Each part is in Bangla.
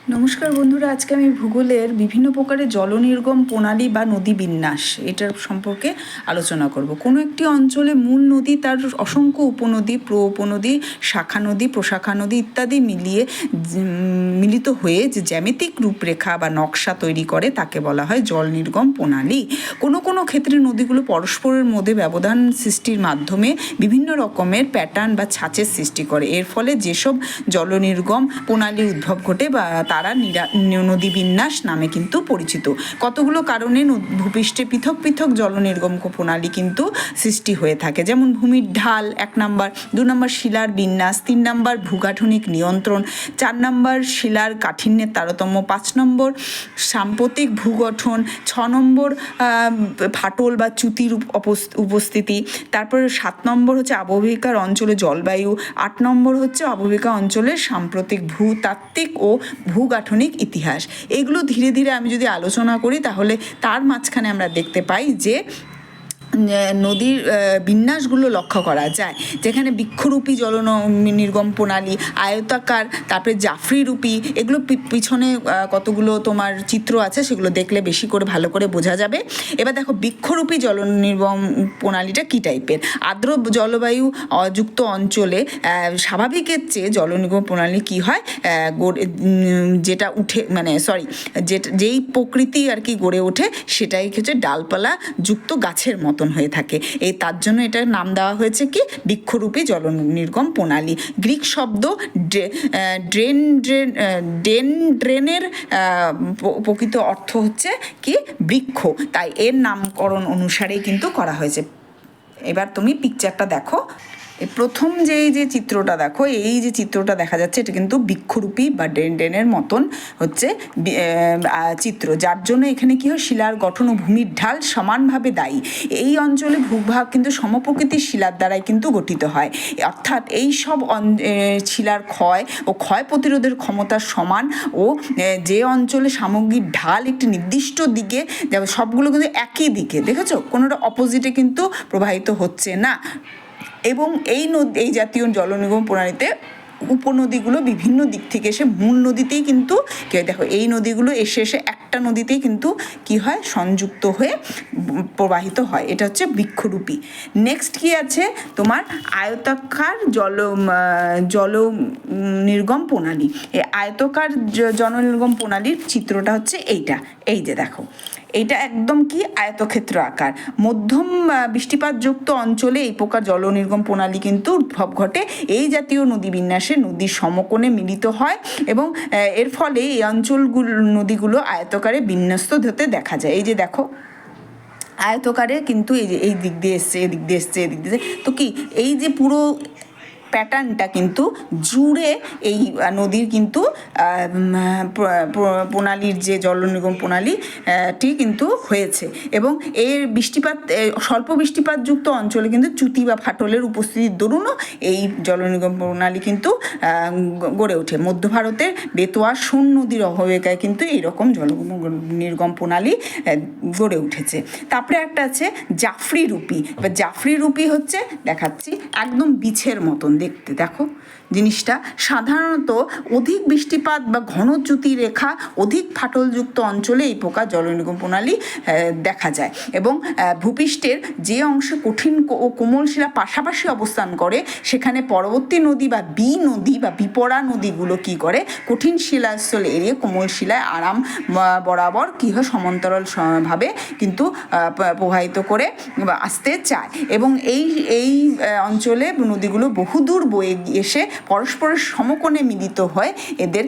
নমস্কার বন্ধুরা, আজকে আমি ভূগোলের বিভিন্ন প্রকারের জলনির্গম প্রণালী বা নদী বিন্যাস এটার সম্পর্কে আলোচনা করব। কোনো একটি অঞ্চলে মূল নদী তার অসংখ্য উপনদী, উপনদী, শাখা নদী, প্রশাখা নদী ইত্যাদি মিলিত হয়ে যে জ্যামিতিক রূপরেখা বা নকশা তৈরি করে তাকে বলা হয় জল নির্গম প্রণালী। কোনো কোনো ক্ষেত্রে নদীগুলো পরস্পরের মধ্যে ব্যবধান সৃষ্টির মাধ্যমে বিভিন্ন রকমের প্যাটার্ন বা ছাঁচের সৃষ্টি করে। এর ফলে যেসব জলনির্গম প্রণালীর উদ্ভব ঘটে বা তারা নদী বিন্যাস নামে কিন্তু পরিচিত। কতগুলো কারণে ভূপৃষ্ঠে পৃথক পৃথক জলনির্গম প্রণালী কিন্তু সৃষ্টি হয়ে থাকে, যেমন ভূমির ঢাল 1 নম্বর, 2 নম্বর শিলার বিন্যাস, 3 নম্বর ভূগাঠনিক নিয়ন্ত্রণ, 4 নম্বর শিলার কাঠিন্যের তারতম্য, 5 নম্বর সাম্প্রতিক ভূগঠন, 6 নম্বর ফাটল বা চ্যুতির উপস্থিতি, তারপরে 7 নম্বর হচ্ছে অববাহিকার অঞ্চলে জলবায়ু, 8 নম্বর হচ্ছে অববাহিকা অঞ্চলের সাম্প্রতিক ভূতাত্ত্বিক ও ভূগাঠনিক ইতিহাস। এগুলো ধীরে ধীরে আমি যদি আলোচনা করি তাহলে তার মাঝখানে আমরা দেখতে পাই যে নদীর বিন্যাসগুলো লক্ষ্য করা যায়, যেখানে বৃক্ষরূপী নির্গম প্রণালী, আয়তাকার, তারপরে জাফরিরূপী, এগুলো পিছনে কতগুলো তোমার চিত্র আছে, সেগুলো দেখলে বেশি করে ভালো করে বোঝা যাবে। এবার দেখো বৃক্ষরূপী জলনির্গম প্রণালীটা কী টাইপের। আর্দ্র জলবায়ু যুক্ত অঞ্চলে স্বাভাবিকের চেয়ে জলনির্গম প্রণালী কী হয়, যেটা উঠে যেই প্রকৃতি আর কি গড়ে ওঠে সেটাই হচ্ছে ডালপালা যুক্ত গাছের মতন হয়ে থাকে। তার জন্য এটার নাম দেওয়া হয়েছে কি বৃক্ষরূপী জলনির্গম প্রণালী। গ্রিক শব্দ ড্রেনের প্রকৃত অর্থ হচ্ছে কি বৃক্ষ, তাই এর নামকরণ অনুসারেই কিন্তু করা হয়েছে। এবার তুমি পিকচারটা দেখো, প্রথম যে চিত্রটা দেখো, এই যে চিত্রটা দেখা যাচ্ছে এটা কিন্তু বৃক্ষরূপী বা ড্রেনের মতন হচ্ছে চিত্র, যার জন্য এখানে কি হয়, শিলার গঠন ও ভূমির ঢাল সমানভাবে দায়ী। এই অঞ্চলে ভূভাগ কিন্তু সমপ্রকৃতির শিলার দ্বারাই কিন্তু গঠিত হয়, অর্থাৎ এই সব শিলার ক্ষয় ও ক্ষয় প্রতিরোধের ক্ষমতা সমান ও যে অঞ্চলে সামগ্রিক ঢাল একটি নির্দিষ্ট দিকে, সবগুলো কিন্তু একই দিকে, দেখেছো, কোনোটা অপোজিটে কিন্তু প্রবাহিত হচ্ছে না। এবং এই জাতীয় জলনির্গম প্রণালীতে উপনদীগুলো বিভিন্ন দিক থেকে এসে মূল নদীতেই কিন্তু দেখো, এই নদীগুলো এসে একটা নদীতেই কিন্তু কি হয়, সংযুক্ত হয়ে প্রবাহিত হয়। এটা হচ্ছে বৃক্ষরূপী। নেক্সট কি আছে তোমার, আয়তাকার জল নির্গম প্রণালী। এই আয়তাকার জলনির্গম প্রণালীর চিত্রটা হচ্ছে এই যে দেখো, এইটা একদম কি আয়তক্ষেত্র আকার। মধ্যম বৃষ্টিপাতযুক্ত অঞ্চলে এই প্রকার জলনির্গম প্রণালী কিন্তু উদ্ভব ঘটে। এই জাতীয় নদী বিন্যাসে নদীর সমকোণে মিলিত হয় এবং এর ফলে এই নদীগুলো আয়তকারে বিন্যস্ত হতে দেখা যায়। এই যে দেখো, আয়তকারে কিন্তু এই দিক দিয়ে এসছে, এদিক দিয়ে এসছে, এদিক দিয়ে, তো কি এই যে পুরো প্যাটার্নটা কিন্তু জুড়ে এই নদীর কিন্তু প্রণালীর যে জলনির্গম প্রণালীটি কিন্তু হয়েছে। এবং এর স্বল্প বৃষ্টিপাতযুক্ত অঞ্চলে কিন্তু চ্যুতি বা ফাটলের উপস্থিতির দরুনও এই জলনির্গম প্রণালী কিন্তু গড়ে ওঠে। মধ্য ভারতের বেতোয়া সোন নদীর অববাহিকায় কিন্তু এইরকম জলনির্গম প্রণালী গড়ে উঠেছে। তারপরে একটা আছে জাফরিরূপী। এবার জাফরিরূপী হচ্ছে দেখাচ্ছি, একদম বিছের মতন দেখতে, দেখো জিনিসটা। সাধারণত অধিক বৃষ্টিপাত বা ঘনচ্যুতি রেখা, অধিক ফাটলযুক্ত অঞ্চলে এই প্রকার জলনির্গম প্রণালী দেখা যায়। এবং ভূপৃষ্ঠের যে অংশে কঠিন ও কোমল শিলা পাশাপাশি অবস্থান করে সেখানে পরবর্তী নদী বা বিপরা নদীগুলো কি করে, কঠিন শিলাস্থল এড়িয়ে কোমল শিলায় আরাম বরাবর কি হয়, সমান্তরাল ভাবে কিন্তু প্রবাহিত করে আসতে চায়। এবং এই অঞ্চলে নদীগুলো বহুদূর বয়ে এসে পরস্পরের সমকোণে মিলিত হয়, এদের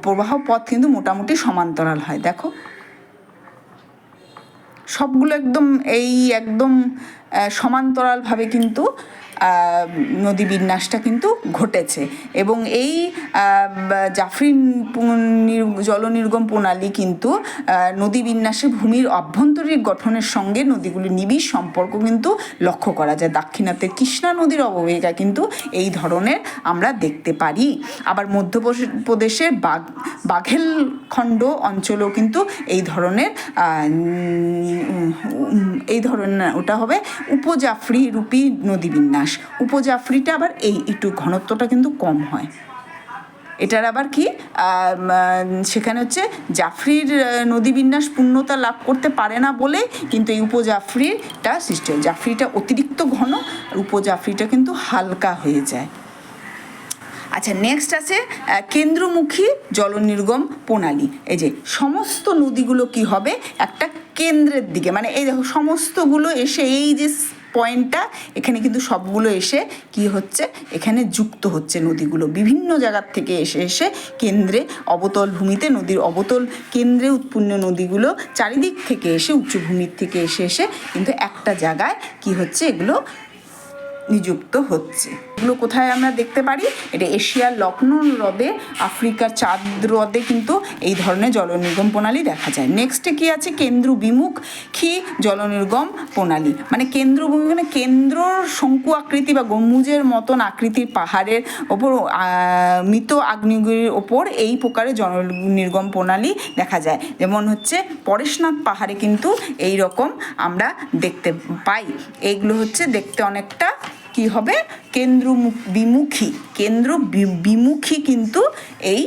প্রবাহ পথ কিন্তু মোটামুটি সমান্তরাল হয়। দেখো সবগুলো একদম সমান্তরালভাবে কিন্তু নদী বিন্যাসটা কিন্তু ঘটেছে। এবং এই জাফরি জলনির্গম প্রণালী কিন্তু নদী বিন্যাসে ভূমির অভ্যন্তরীণ গঠনের সঙ্গে নদীগুলির নিবিড় সম্পর্ক কিন্তু লক্ষ্য করা যায়। দাক্ষিণাত্যের কৃষ্ণা নদীর অববাহিকা কিন্তু এই ধরনের আমরা দেখতে পারি। আবার মধ্যপ্রদেশের বাঘেলখণ্ড অঞ্চলেও কিন্তু এই ধরনের ওটা হবে উপজাফরিরূপী নদী বিন্যাস। উপজাফরিটা আবার একটু ঘনত্বটা কিন্তু কম হয়। এটার আবার কি সেখানে হচ্ছে জাফরির নদীবিন্যাস পূর্ণতা লাভ করতে পারে না বলে কিন্তু এই উপজাফরিটা সৃষ্টি হয়। জাফরিটা অতিরিক্ত ঘন আর উপজাফরিটা কিন্তু হালকা হয়ে যায়। আচ্ছা, নেক্সট আছে কেন্দ্রমুখী জলনির্গম প্রণালী। এই যে সমস্ত নদীগুলো কি হবে একটা কেন্দ্রের দিকে, মানে এই দেখো সমস্তগুলো এসে এই যে পয়েন্টটা এখানে কিন্তু সবগুলো এসে কি হচ্ছে এখানে যুক্ত হচ্ছে, নদীগুলো বিভিন্ন জায়গার থেকে এসে এসে কেন্দ্রে অবতল ভূমিতে নদীর অবতল কেন্দ্রে উৎপন্ন নদীগুলো চারিদিক থেকে এসে উচ্চভূমির থেকে এসে এসে কিন্তু একটা জায়গায় কি হচ্ছে এগুলো নিযুক্ত হচ্ছে। এগুলো কোথায় আমরা দেখতে পারি? এটা এশিয়ার লক্ষ্ণৌ হ্রদে, আফ্রিকার চাঁদ হ্রদে কিন্তু এই ধরনের জলনির্গম প্রণালী দেখা যায়। নেক্সটে কি আছে? কেন্দ্র বিমুখী জলনির্গম প্রণালী, মানে কেন্দ্র মানে কেন্দ্র শঙ্কু আকৃতি বা গম্বুজের মতন আকৃতির পাহাড়ের ওপর মৃত আগ্নেয়গিরির ওপর এই প্রকারের জলনির্গম প্রণালী দেখা যায়। যেমন হচ্ছে পরেশনাথ পাহাড়ে কিন্তু এই রকম আমরা দেখতে পাই। এইগুলো হচ্ছে দেখতে অনেকটা কি হবে কেন্দ্র বিমুখী কিন্তু এই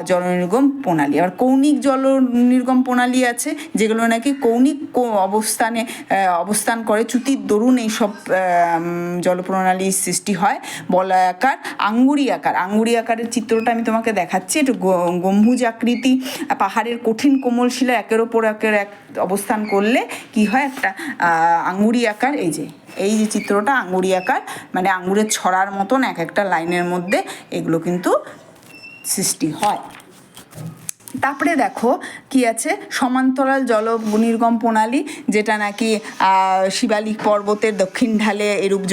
জলনির্গম প্রণালী। আবার কৌণিক জলনির্গম প্রণালী আছে যেগুলো নাকি কৌণিক অবস্থান করে, চ্যুতির দরুন এইসব জলপ্রণালীর সৃষ্টি হয়। বলয়াকার, আঙ্গুরি আকারের চিত্রটা আমি তোমাকে দেখাচ্ছি। একটু গম্বুজ আকৃতি পাহাড়ের কঠিন কোমল শিলা একের ওপর একের এক অবস্থান করলে কি হয় একটা আঙ্গুরি আকার। এই যে চিত্রটা আঙ্গুরি আকার, মানে আঙ্গুরের ছড়ার মতন এক একটা লাইনের মধ্যে এগুলো কিন্তু সৃষ্টি হয়। তারপরে দেখো কি আছে সমান্তরাল জলনির্গম প্রণালী, যেটা নাকি শিবালিক পর্বতের দক্ষিণ ঢালে এরূপ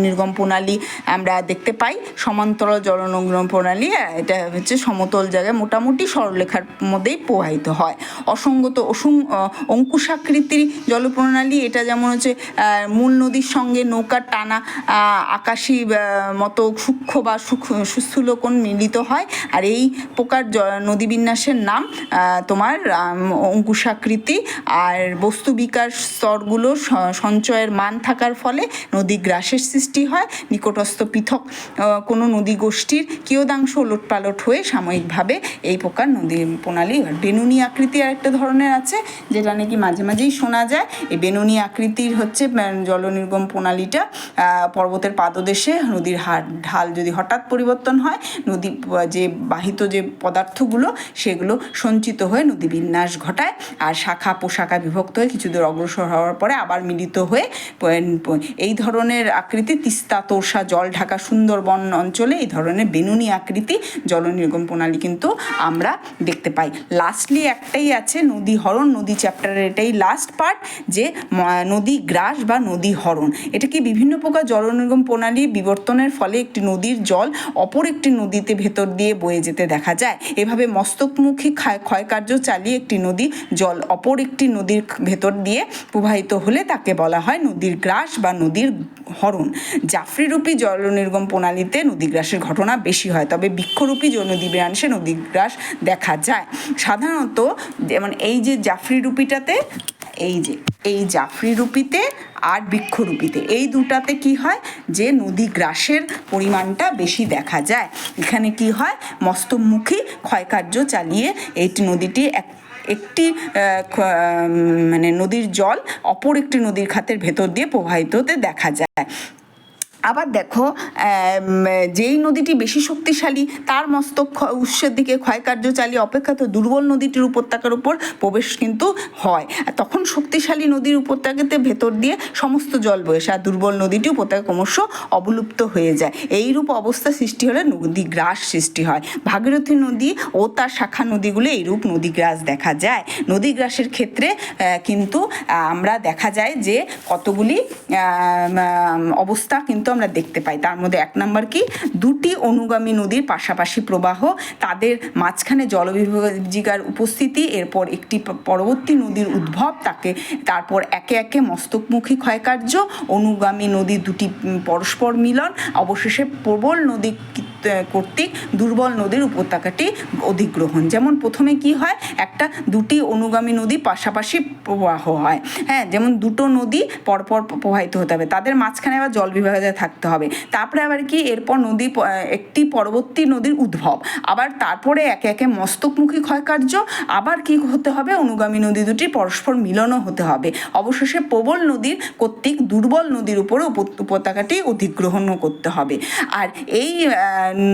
নির্গম প্রণালী আমরা দেখতে পাই। সমান্তরাল জলনির্গম প্রণালী এটা হচ্ছে সমতল জায়গায় মোটামুটি সরলরেখার মধ্যেই প্রবাহিত হয়। অসঙ্গত অঙ্কুশাকৃতির জলপ্রণালী, এটা যেমন হচ্ছে মূল নদীর সঙ্গে নৌকার টানা আকাশী মতো সূক্ষ্ম বা স্থূলকোণ মিলিত হয়। আর এই প্রকার নদীবিন্যাস নাম তোমার অঙ্কুশাকৃতি। আর বস্তু বিকাশ স্তরগুলো সঞ্চয়ের মান থাকার ফলে নদী গ্রাসের সৃষ্টি হয়। নিকটস্থ পৃথক কোনো নদী গোষ্ঠীর কিয়দাংশ ওলটপালট হয়ে সাময়িকভাবে এই প্রকার নদী প্রণালী। বেনুনি আকৃতি আরেকটা ধরনের আছে যেটা নাকি মাঝে মাঝেই শোনা যায়। এই বেনুনি আকৃতির হচ্ছে জলনির্গম প্রণালীটা পর্বতের পাদদেশে নদীর ঢাল যদি হঠাৎ পরিবর্তন হয়, নদী যে বাহিত যে পদার্থগুলো সেগুলো সঞ্চিত হয়ে নদী বিন্যাস ঘটায়। আর শাখা পোশাখা বিভক্ত হয়ে কিছু দূর অগ্রসর হওয়ার পরে আবার মিলিত হয়ে এই ধরনের আকৃতি তিস্তা, তোর্ষা, জল ঢাকা সুন্দরবন অঞ্চলে এই ধরনের বেনুনি আকৃতি জলনির্গম প্রণালী কিন্তু আমরা দেখতে পাই। লাস্টলি একটাই আছে নদী হরণ, নদী চ্যাপ্টারের এটাই লাস্ট পার্ট, যে নদী গ্রাস বা নদী হরণ। এটা কি বিভিন্ন প্রকার জলনির্গম প্রণালী বিবর্তনের ফলে একটি নদীর জল অপর একটি নদীতে ভেতর দিয়ে বয়ে যেতে দেখা যায়। এভাবে মস্তকমুখী ক্ষয়কার্য চালিয়ে একটি নদী জল অপর একটি নদীর ভেতর দিয়ে প্রবাহিত হলে তাকে বলা হয় নদীর গ্রাস বা নদীর হরণ। জাফরিরূপী জলনির্গম প্রণালীতে নদীগ্রাসের ঘটনা বেশি হয়, তবে বৃক্ষরূপী নদীবিন্যাসে নদীগ্রাস দেখা যায় সাধারণত। যেমন এই যে জাফরিরূপীটাতে, এই জাফরিরূপীতে আর বৃক্ষরূপীতে এই দুটাতে কি হয় যে নদী গ্রাসের পরিমাণটা বেশি দেখা যায়। এখানে কি হয় মস্তকমুখী ক্ষয়কার্য চালিয়ে এইটি নদীটি একটি মানে নদীর জল অপর একটি নদীর খাতের ভেতর দিয়ে প্রবাহিত হতে দেখা যায়। আবার দেখো যেই নদীটি বেশি শক্তিশালী তার মস্তক উৎসের দিকে ক্ষয়কার্য চালিয়ে অপেক্ষাকৃত দুর্বল নদীটির উপত্যকার উপর প্রবেশ কিন্তু হয়। তখন শক্তিশালী নদীর উপত্যকাতে ভেতর দিয়ে সমস্ত জল বয়ে আর দুর্বল নদীটি উপত্যকা ক্রমশ অবলুপ্ত হয়ে যায়। এইরূপ অবস্থা সৃষ্টি হলে নদী গ্রাস সৃষ্টি হয়। ভাগীরথী নদী ও তার শাখা নদীগুলো এইরূপ নদী গ্রাস দেখা যায়। নদী গ্রাসের ক্ষেত্রে কিন্তু আমরা দেখা যায় যে কতগুলি অবস্থা কিন্তু আমরা দেখতে পাই। তার মধ্যে এক নম্বর কি, দুটি অনুগামী নদীর পাশাপাশি প্রবাহ, তাদের মাঝখানে জলবিভাজিকার উপস্থিতি, এরপর একটি পরবর্তী নদীর উদ্ভব, তারপর একে একে মস্তকমুখী ক্ষয়কার্য, অনুগামী নদী দুটি পরস্পর মিলন, অবশেষে প্রবল নদী কর্তৃক দুর্বল নদীর উপত্যকাটি অধিগ্রহণ। যেমন প্রথমে কি হয়, একটা দুটি অনুগামী নদী পাশাপাশি প্রবাহ হয়, হ্যাঁ, যেমন দুটো নদী পরপর প্রবাহিত হতে হবে, তাদের মাঝখানে আবার জল বিভাজে থাকতে হবে। তারপরে আবার কি, এরপর নদী একটি পরবর্তী নদীর উদ্ভব, আবার তারপরে একে একে মস্তকমুখী ক্ষয়কার্য, আবার কি হতে হবে, অনুগামী নদী দুটি পরস্পর মিলনও হতে হবে। অবশেষে প্রবল নদীর কর্তৃক দুর্বল নদীর উপরে উপত্যকাটি অধিগ্রহণও করতে হবে। আর এই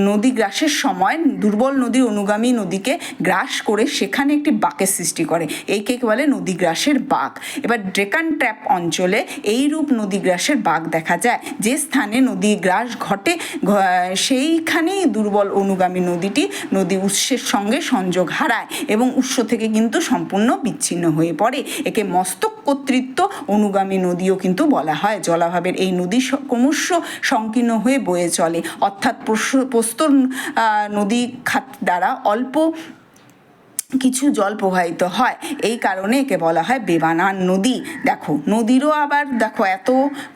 নদী গ্রাসের সময় দুর্বল নদীর অনুগামী নদীকে গ্রাস করে সেখানে একটি বাঁকের সৃষ্টি করে, এইকে বলে নদীগ্রাসের বাঁক। এবার ডেকান ট্র্যাপ অঞ্চলে এইরূপ নদীগ্রাসের বাঁক দেখা যায়। যে স্থানে নদীগ্রাস ঘটে সেইখানেই দুর্বল অনুগামী নদীটি নদী উৎসের সঙ্গে সংযোগ হারায় এবং উৎস থেকে কিন্তু সম্পূর্ণ বিচ্ছিন্ন হয়ে পড়ে। একে মস্তক কর্তৃত্ব অনুগামী নদীও কিন্তু বলা হয়। জলাভাবের এই নদী ক্রমশ সংকীর্ণ হয়ে বয়ে চলে, অর্থাৎ প্রস্তর নদী খাত দ্বারা অল্প কিছু জল প্রবাহিত হয়, এই কারণে একে বলা হয় বেবানান নদী। দেখো নদীরও আবার দেখো এত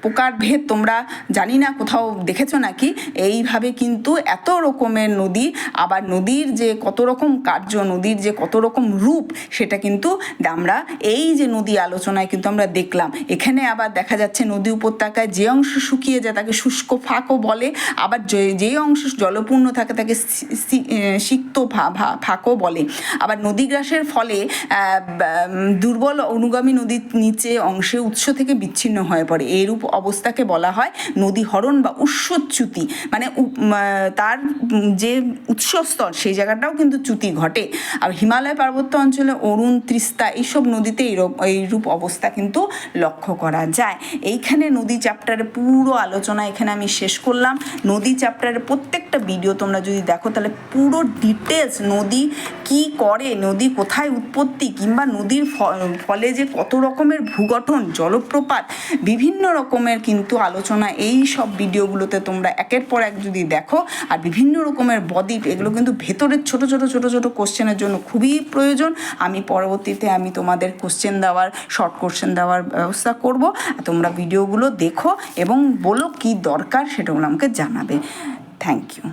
প্রকারভেদ, তোমরা জানি না কোথাও দেখেছো নাকি, এইভাবে কিন্তু এত রকমের নদী, আবার নদীর যে কত রকম কার্য, নদীর যে কত রকম রূপ, সেটা কিন্তু আমরা এই যে নদী আলোচনায় কিন্তু আমরা দেখলাম। এখানে আবার দেখা যাচ্ছে নদী উপত্যকায় যে অংশ শুকিয়ে যায় তাকে শুষ্ক ফাঁকও বলে, আবার যেই অংশ জলপূর্ণ থাকে তাকে সিক্ত ফাঁকও বলে। আবার নদীগ্রাসের ফলে দুর্বল অনুগামী নদীর নিচে অংশে উৎস থেকে বিচ্ছিন্ন হয়ে পড়ে, এইরূপ অবস্থাকে বলা হয় নদীহরণ বা উৎসচ্যুতি। মানে তার যে উৎসস্থল সেই জায়গাটাও কিন্তু চ্যুতি ঘটে। আর হিমালয় পার্বত্য অঞ্চলে অরুণ, তিস্তা এইসব নদীতে এইরূপ অবস্থা কিন্তু লক্ষ্য করা যায়। এইখানে নদী চ্যাপ্টারে পুরো আলোচনা এখানে আমি শেষ করলাম। নদী চ্যাপ্টারে প্রত্যেকটা ভিডিও তোমরা যদি দেখো তাহলে পুরো ডিটেলস নদী কি করে, নদী কোথায় উৎপত্তি, কিংবা নদীর ফলে যে কত রকমের ভূগঠন, জলপ্রপাত, বিভিন্ন রকমের কিন্তু আলোচনা এই সব ভিডিওগুলোতে তোমরা একের পর এক যদি দেখো। আর বিভিন্ন রকমের বদ্বীপ, এগুলো কিন্তু ভেতরের ছোট ছোট ছোট ছোট কোশ্চেনের জন্য খুবই প্রয়োজন। আমি পরবর্তীতে তোমাদের কোশ্চেন দেওয়ার, শর্ট কোশ্চেন দেওয়ার ব্যবস্থা করব। তোমরা ভিডিওগুলো দেখো এবং বলো কি দরকার সেটাগুলো আমাকে জানাবে। Thank you.